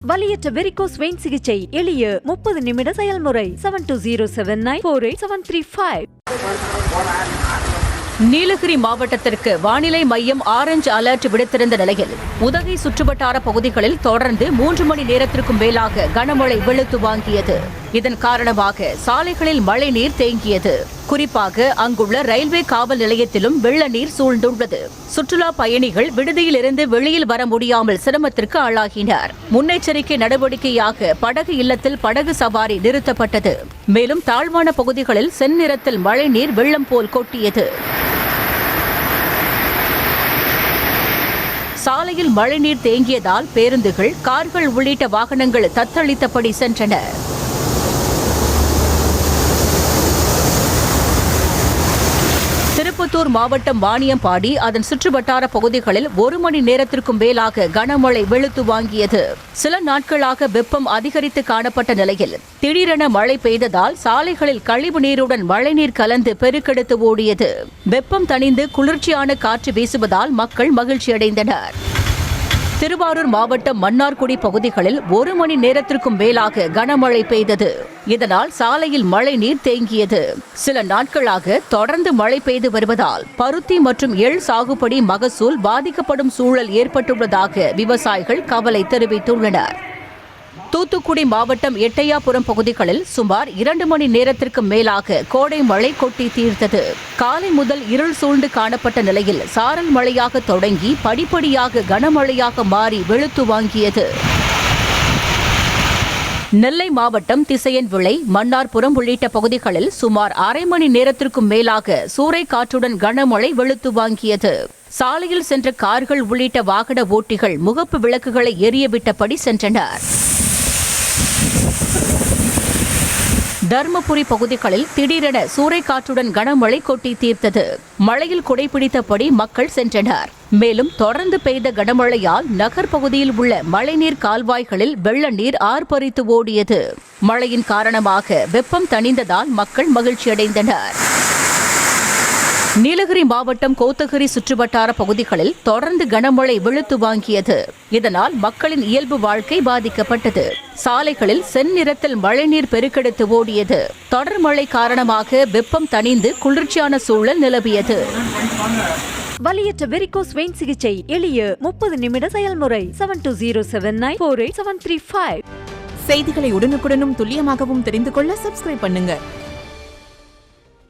வலியற்ற varicose vein சிகிச்சை எளிய 30 நிமிட செயல்முறை 7279487335. நீலகிரி மாவட்டத்திற்கு வானிலை மையம் ஆரஞ்சு அலர்ட் விடுத்திருந்த நிலையில் உதகை சுற்றுவட்டார பகுதிகளில் தொடர்ந்து 3 மணி நேரத்திற்கும் மேலாக கனமழை வெளுத்து வாங்கியது. இதன் காரணமாக சாலைகளில் மழை நீர் தேங்கியது. குறிப்பாக அங்குள்ள ரயில்வே காவல் நிலையத்திலும் வெள்ள நீர் சூழ்ந்துள்ளது. சுற்றுலா பயணிகள் விடுதியிலிருந்து வெளியில் வர முடியாமல் சிரமத்திற்கு ஆளாகினர். முன்னெச்சரிக்கை நடவடிக்கையாக படகு இல்லத்தில் படகு சவாரி நிறுத்தப்பட்டது. மேலும் தாழ்வான பகுதிகளில் செந்நிறத்தில் மழை நீர் வெள்ளம் போல் கொட்டியது. சாலையில் மழைநீர் தேங்கியதால் பேருந்துகள், கார்கள் உள்ளிட்ட வாகனங்கள் தத்தளித்தபடி சென்றன. திருப்பத்தூர் மாவட்டம் வாணியம்பாடி அதன் சுற்றுவட்டார பகுதிகளில் 1 மணி நேரத்திற்கும் மேலாக கனமழை வெளுத்து வாங்கியது. சில நாட்களாக வெப்பம் அதிகரித்து காணப்பட்ட நிலையில் திடீரென மழை பெய்ததால் சாலைகளில் கழிவு நீருடன் மழைநீர் கலந்து பெருக்கெடுத்து ஓடியது. வெப்பம் தணிந்து குளிர்ச்சியான காற்று வீசுவதால் மக்கள் மகிழ்ச்சியடைந்தனர். திருவாரூர் மாவட்டம் மன்னார்குடி பகுதிகளில் 1 மணி நேரத்திற்கும் மேலாக கனமழை பெய்தது. இதனால் சாலையில் மழை நீர் தேங்கியது. சில நாட்களாக தொடர்ந்து மழை பெய்து வருவதால் பருத்தி மற்றும் எள் சாகுபடி மகசூல் பாதிக்கப்படும் சூழல் ஏற்பட்டுள்ளதாக விவசாயிகள் கவலை தெரிவித்துள்ளனர். தூத்துக்குடி மாவட்டம் எட்டயாபுரம் பகுதிகளில் சுமார் 2 மணி நேரத்திற்கு மேலாக கோடை மழை கொட்டி தீர்த்தது. காலை முதல் இருள் சூழ்ந்து காணப்பட்ட நிலையில் சாரல் மழையாக தொடங்கி படிப்படியாக கனமழையாக மாறி வெளுத்து வாங்கியது. நெல்லை மாவட்டம் திசையன்விளை, மன்னார்புரம் உள்ளிட்ட பகுதிகளில் சுமார் அரை மணி நேரத்திற்கும் மேலாக சூறை காற்றுடன் கனமழை வெளுத்து வாங்கியது. சாலையில் சென்ற கார்கள் உள்ளிட்ட வாகன ஓட்டிகள் முகப்பு விளக்குகளை எரியவிட்டபடி சென்றனர். தர்மபுரி பகுதிகளில் திடீரென சூறைக்காற்றுடன் கனமழை கொட்டி தீர்த்தது. மழையில் குடைபிடித்தபடி மக்கள் சென்றனர். மேலும் தொடர்ந்து பெய்த கனமழையால் நகர் பகுதியில் உள்ள மழைநீர் கால்வாய்களில் வெள்ள நீர் ஆர்ப்பரித்து ஓடியது. மழையின் காரணமாக வெப்பம் தணிந்ததால் மக்கள் மகிழ்ச்சியடைந்தனர். நீலகிரி மாவட்டம் கோத்தகிரி சுற்றுவட்டார பகுதிகளில் தொடர்ந்து கனமழை வெளுத்து வாங்கியது. இதனால் மக்களின் இயல்பு வாழ்க்கை பாதிக்கப்பட்டது. சாலைகளில் செந்நிறத்தில் மழைநீர் பெருக்கெடுத்து ஓடியது. தொடர் மழை காரணமாக வெப்பம் தணிந்து குளிர்ச்சியான சூழல் நிலவியது. வலியற்ற வெரிகோஸ் வெயின் சிகிச்சை எளிய 30 நிமிட செயல்முறை 7279487335. செய்திகளை உடனுக்குடனும் துல்லியமாகவும் தெரிந்து கொள்ள சப்ஸ்கிரைப் பண்ணுங்க.